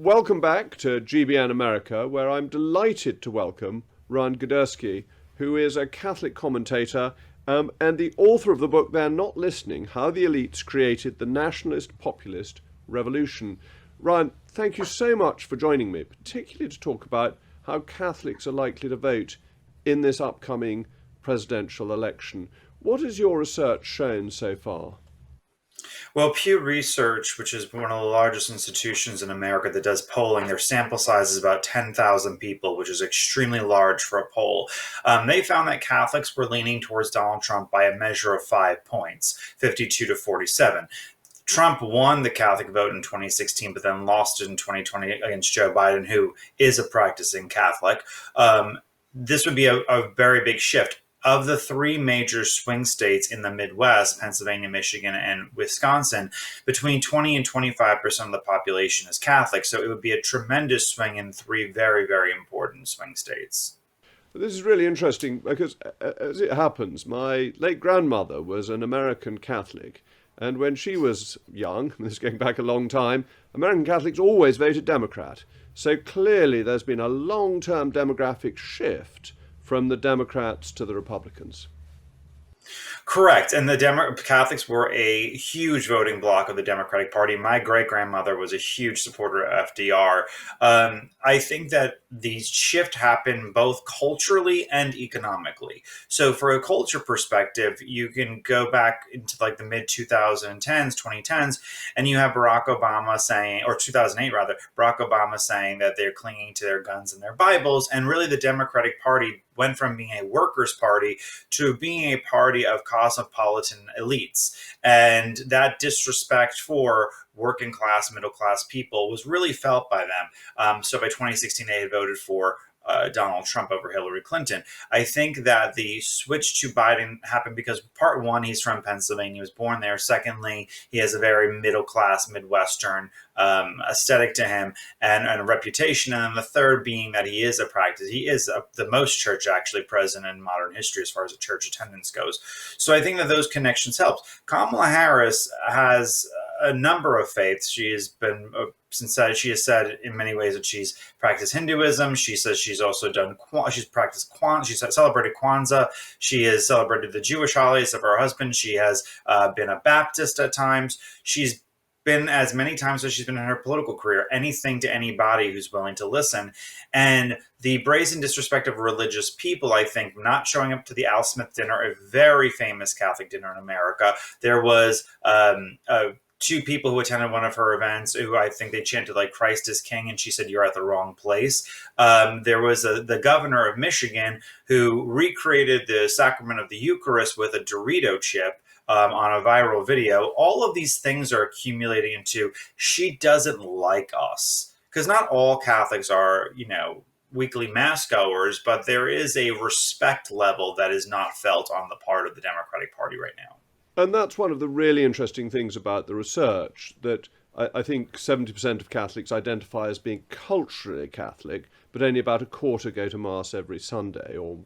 welcome back to GBN America, where I'm delighted to welcome Girdusky, who is a Catholic commentator and the author of the book They're Not Listening, How the Elites Created the Nationalist Populist Revolution. Ryan, thank you so much for joining me, particularly to talk about how Catholics are likely to vote in this upcoming presidential election. What has your research shown so far? Well, Pew Research, which is one of the largest institutions in America that does polling, their sample size is about 10,000 people, which is extremely large for a poll. They found that Catholics were leaning towards Donald Trump by a measure of 5 points, 52 to 47. Trump won the Catholic vote in 2016, but then lost it in 2020 against Joe Biden, who is a practicing Catholic. This would be a very big shift. Of the three major swing states in the Midwest, Pennsylvania, Michigan, and Wisconsin, between 20 and 25% of the population is Catholic. So it would be a tremendous swing in three very, very important swing states. This is really interesting because, as it happens, my late grandmother was an American Catholic. And when she was young, this is going back a long time, American Catholics always voted Democrat. So clearly there's been a long-term demographic shift from the Democrats to the Republicans. Correct. And the Catholics were a huge voting bloc of the Democratic Party. My great-grandmother was a huge supporter of FDR. I think that the shift happened both culturally and economically. So for a culture perspective, you can go back into like the mid-2010s, 2010s, and you have Barack Obama saying, or 2008 rather, Barack Obama saying that they're clinging to their guns and their Bibles. And really the Democratic Party went from being a workers' party to being a party of cosmopolitan elites. And that disrespect for working class, middle class people was really felt by them. So by 2016, they had voted for Donald Trump over Hillary Clinton. I think that the switch to Biden happened because part one, he's from Pennsylvania, he was born there. Secondly, he has a very middle class, Midwestern aesthetic to him and a reputation. And then the third being that he is the most church actually present in modern history as far as the church attendance goes. So I think that those connections help. Kamala Harris has a number of faiths. She has been she has said in many ways that she's practiced Hinduism. She says she's also she's practiced she's celebrated Kwanzaa. She has celebrated the Jewish holidays of her husband. She has been a Baptist at times. She's been as many times as she's been in her political career, anything to anybody who's willing to listen. And the brazen disrespect of religious people, I think, not showing up to the Al Smith dinner, a very famous Catholic dinner in America. There was two people who attended one of her events who I think they chanted like Christ is King, and she said, you're at the wrong place. There was the governor of Michigan who recreated the sacrament of the Eucharist with a Dorito chip on a viral video. All of these things are accumulating into she doesn't like us. Because not all Catholics are, weekly mass goers, but there is a respect level that is not felt on the part of the Democratic Party right now. And that's one of the really interesting things about the research, that I think 70% of Catholics identify as being culturally Catholic, but only about a quarter go to Mass every Sunday, or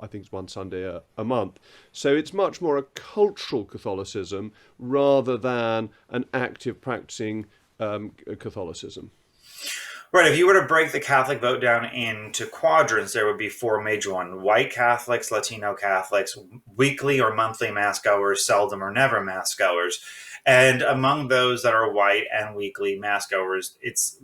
I think it's one Sunday a month. So it's much more a cultural Catholicism rather than an active practicing Catholicism. Right. If you were to break the Catholic vote down into quadrants, there would be four major ones: white Catholics, Latino Catholics, weekly or monthly Mass goers, seldom or never Mass goers. And among those that are white and weekly Mass goers, it's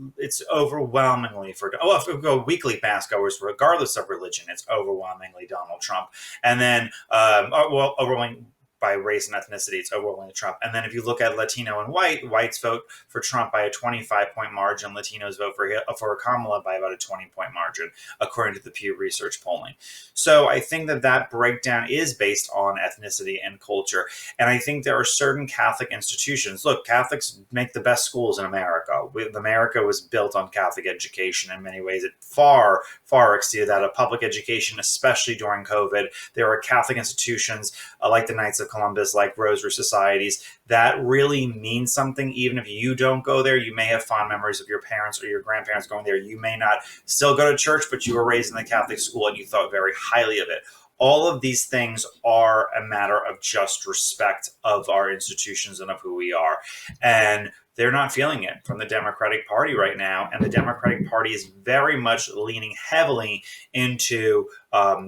overwhelmingly if we go weekly Mass goers, regardless of religion, it's overwhelmingly Donald Trump. And then, overwhelming by race and ethnicity, it's overwhelmingly Trump. And then if you look at Latino and whites vote for Trump by a 25-point margin. Latinos vote for Kamala by about a 20-point margin, according to the Pew Research polling. So I think that breakdown is based on ethnicity and culture. And I think there are certain Catholic institutions. Look, Catholics make the best schools in America. America was built on Catholic education in many ways. It far, far exceeded that of public education, especially during COVID. There are Catholic institutions like the Knights of Columbus, like Rosary Societies, that really mean something. Even if you don't go there, you may have fond memories of your parents or your grandparents going there. You may not still go to church, but you were raised in the Catholic school and you thought very highly of it. All of these things are a matter of just respect of our institutions and of who we are. And they're not feeling it from the Democratic Party right now. And the Democratic Party is very much leaning heavily into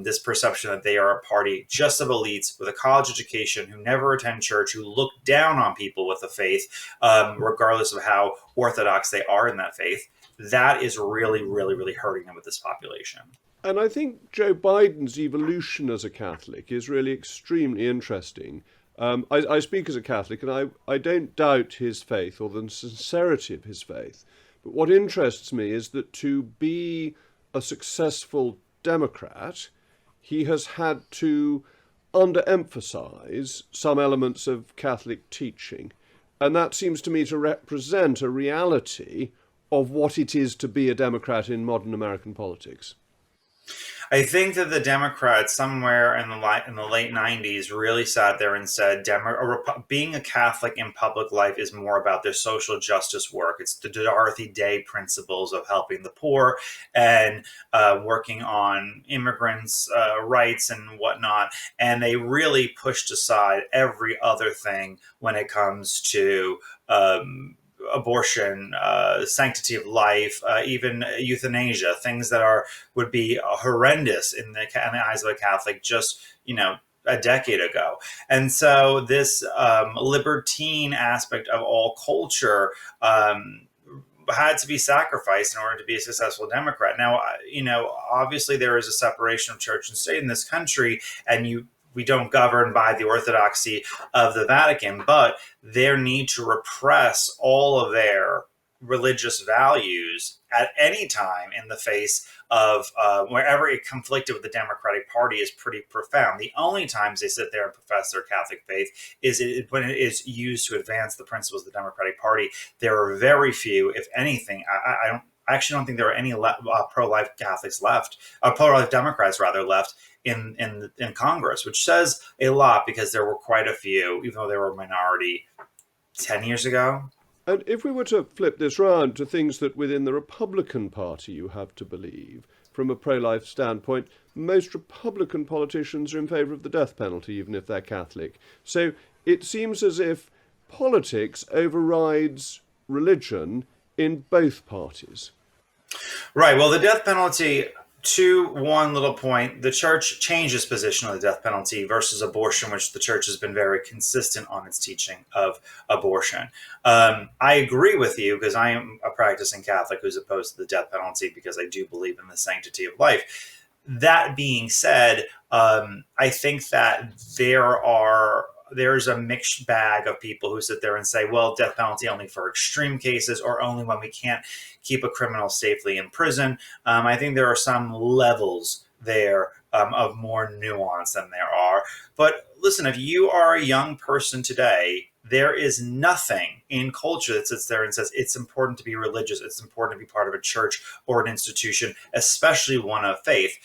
this perception that they are a party just of elites with a college education who never attend church, who look down on people with a faith, regardless of how orthodox they are in that faith. That is really, really, really hurting them with this population. And I think Joe Biden's evolution as a Catholic is really extremely interesting. I speak as a Catholic, and I don't doubt his faith or the sincerity of his faith. But what interests me is that to be a successful Democrat, he has had to underemphasize some elements of Catholic teaching. And that seems to me to represent a reality of what it is to be a Democrat in modern American politics. I think that the Democrats somewhere in the late 90s really sat there and said being a Catholic in public life is more about their social justice work. It's the Dorothy Day principles of helping the poor and working on immigrants' rights and whatnot. And they really pushed aside every other thing when it comes to abortion, sanctity of life, even euthanasia, things that would be horrendous in the eyes of a Catholic just, a decade ago. And so this libertine aspect of all culture had to be sacrificed in order to be a successful Democrat. Now, obviously there is a separation of church and state in this country, and we don't govern by the orthodoxy of the Vatican, but their need to repress all of their religious values at any time in the face of wherever it conflicted with the Democratic Party is pretty profound. The only times they sit there and profess their Catholic faith is when it is used to advance the principles of the Democratic Party. There are very few, if anything. I actually don't think there are any pro-life Catholics left, pro-life Democrats rather left in Congress, which says a lot because there were quite a few, even though they were a minority 10 years ago. And if we were to flip this round to things that within the Republican Party you have to believe, from a pro-life standpoint, most Republican politicians are in favour of the death penalty, even if they're Catholic. So it seems as if politics overrides religion in both parties. Right. Well, the death penalty, to one little point, the church changed its position on the death penalty versus abortion, which the church has been very consistent on its teaching of abortion. I agree with you because I am a practicing Catholic who's opposed to the death penalty because I do believe in the sanctity of life. That being said, I think that there's a mixed bag of people who sit there and say, well, death penalty only for extreme cases or only when we can't keep a criminal safely in prison. I think there are some levels there of more nuance than there are. But listen, if you are a young person today, there is nothing in culture that sits there and says it's important to be religious. It's important to be part of a church or an institution, especially one of faith.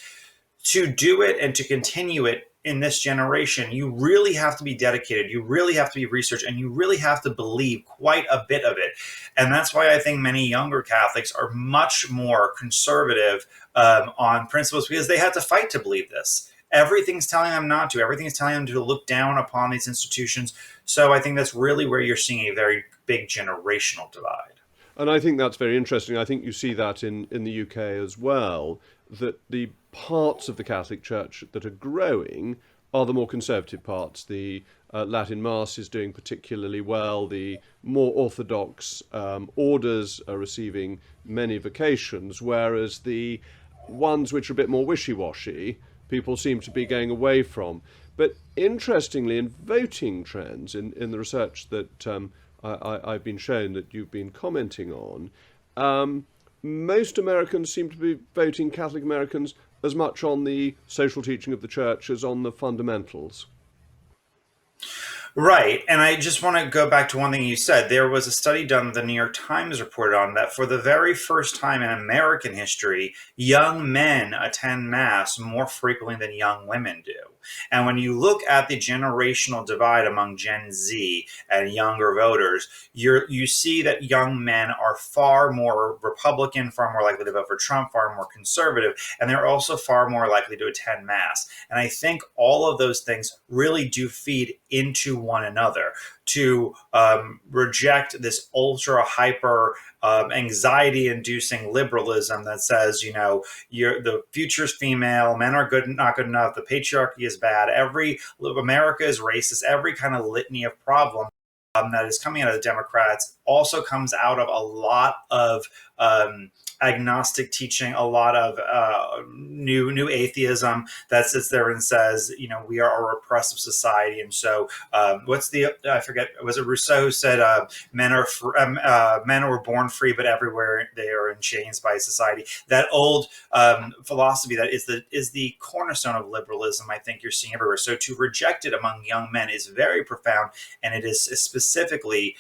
To do it and to continue it in this generation, you really have to be dedicated. You really have to be researched, and you really have to believe quite a bit of it. And that's why I think many younger Catholics are much more conservative on principles, because they had to fight to believe this. Everything's telling them not to. Everything's telling them to look down upon these institutions. So I think that's really where you're seeing a very big generational divide. And I think that's very interesting. I think you see that in the UK as well, that the parts of the Catholic Church that are growing are the more conservative parts. The Latin Mass is doing particularly well. The more orthodox orders are receiving many vocations, whereas the ones which are a bit more wishy-washy, people seem to be going away from. But interestingly, in voting trends, in the research that I've been shown that you've been commenting on, most Americans seem to be voting, Catholic Americans, as much on the social teaching of the church as on the fundamentals. Right. And I just want to go back to one thing you said. There was a study done, the New York Times reported on, that for the very first time in American history, young men attend Mass more frequently than young women do. And when you look at the generational divide among Gen Z and younger voters, you see that young men are far more Republican, far more likely to vote for Trump, far more conservative, and they're also far more likely to attend Mass. And I think all of those things really do feed into one another, to reject this ultra hyper anxiety inducing liberalism that says, the future's female, men are good, not good enough, the patriarchy is bad, America is racist, every kind of litany of problem that is coming out of the Democrats also comes out of a lot of agnostic teaching, a lot of new atheism that sits there and says, we are a repressive society. And so I forget, was it Rousseau who said men were born free, but everywhere they are in chains by society. That old philosophy that is the cornerstone of liberalism, I think you're seeing everywhere. So to reject it among young men is very profound, and it is specifically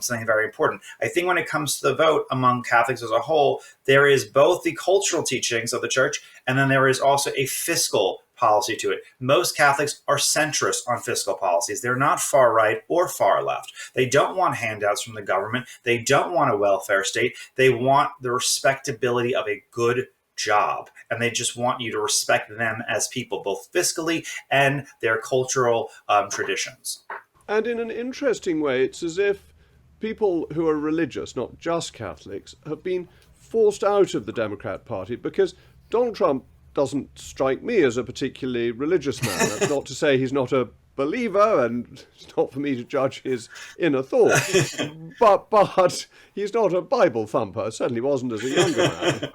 something very important. I think when it comes to the vote among Catholics as a whole, there is both the cultural teachings of the church, and then there is also a fiscal policy to it. Most Catholics are centrist on fiscal policies. They're not far right or far left. They don't want handouts from the government. They don't want a welfare state. They want the respectability of a good job, and they just want you to respect them as people, both fiscally and their cultural traditions. And in an interesting way, it's as if people who are religious, not just Catholics, have been forced out of the Democrat Party, because Donald Trump doesn't strike me as a particularly religious man. That's not to say he's not a believer, and it's not for me to judge his inner thoughts. But he's not a Bible thumper. Certainly wasn't as a younger man.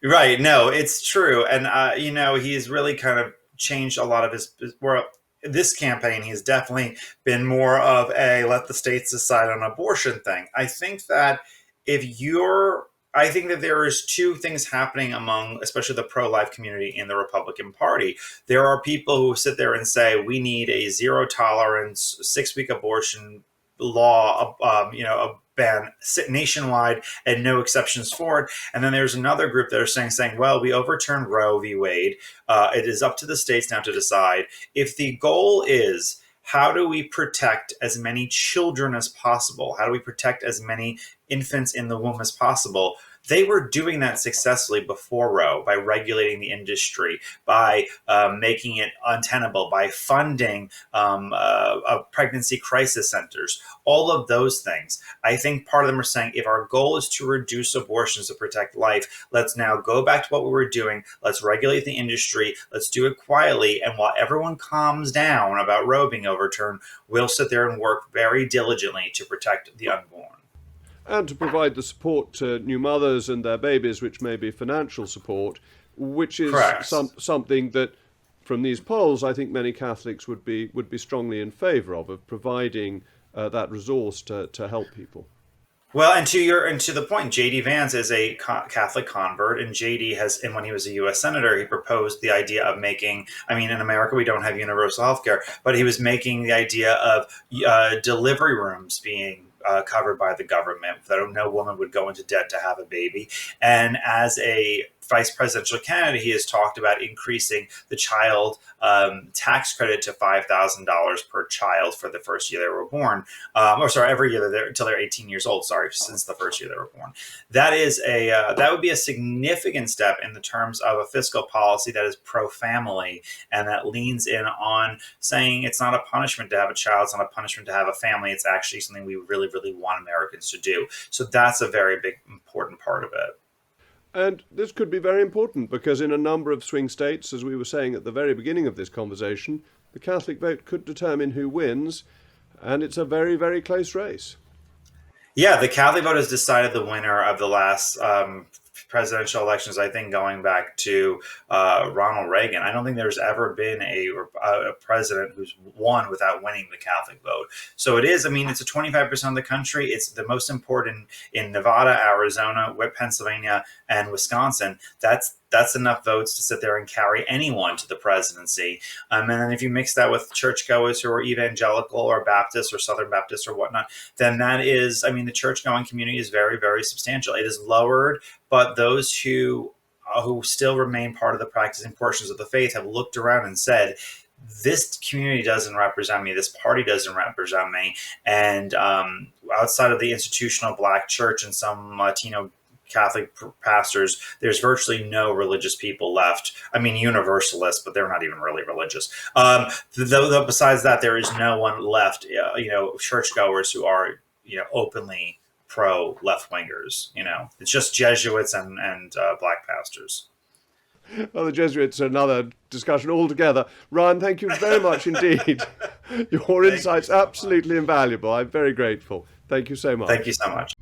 Right. No, it's true. And, he's really kind of changed a lot of this campaign. He's definitely been more of a let the states decide on abortion thing. I think that there is two things happening among, especially the pro-life community in the Republican Party. There are people who sit there and say, we need a zero tolerance 6-week abortion law, a ban nationwide and no exceptions for it. And then there's another group that are saying, well, we overturned Roe v. Wade. It is up to the states now to decide. If the goal is, how do we protect as many children as possible? How do we protect as many infants in the womb as possible? They were doing that successfully before Roe by regulating the industry, by making it untenable, by funding pregnancy crisis centers, all of those things. I think part of them are saying, if our goal is to reduce abortions to protect life, let's now go back to what we were doing. Let's regulate the industry. Let's do it quietly. And while everyone calms down about Roe being overturned, we'll sit there and work very diligently to protect the unborn. And to provide the support to new mothers and their babies, which may be financial support, which is something that, from these polls, I think many Catholics would be strongly in favour of providing that resource to help people. Well, and to the point, J.D. Vance is a Catholic convert, and and when he was a U.S. Senator, he proposed the idea of making, in America we don't have universal health care, but he was making the idea of delivery rooms being covered by the government, that no woman would go into debt to have a baby. And as a vice presidential candidate, he has talked about increasing the child tax credit to $5,000 per child for the first year they were born. Every year until they're 18 years old. Since the first year they were born. That would be a significant step in the terms of a fiscal policy that is pro-family and that leans in on saying it's not a punishment to have a child, it's not a punishment to have a family. It's actually something we really, really want Americans to do. So that's a very big, important part of it. And this could be very important because in a number of swing states, as we were saying at the very beginning of this conversation, the Catholic vote could determine who wins, and it's a very, very close race. Yeah, the Catholic vote has decided the winner of the last presidential elections, I think, going back to Ronald Reagan. I don't think there's ever been a president who's won without winning the Catholic vote. So it is, it's a 25% of the country. It's the most important in Nevada, Arizona, Pennsylvania, and Wisconsin. That's enough votes to sit there and carry anyone to the presidency. And then if you mix that with churchgoers who are evangelical or Baptist or Southern Baptist or whatnot, then that is, the church-going community is very, very substantial. It is lowered, but those who still remain part of the practicing portions of the faith have looked around and said, this community doesn't represent me. This party doesn't represent me. And outside of the institutional Black church and some Latino Catholic pastors, there's virtually no religious people left. I mean, universalists, but they're not even really religious. Though besides that, there is no one left, churchgoers who are, openly pro left wingers. It's just Jesuits and black pastors. Well, the Jesuits are another discussion altogether. Ryan, thank you very much indeed. Your insights absolutely invaluable. I'm very grateful. Thank you so much. Thank you so much.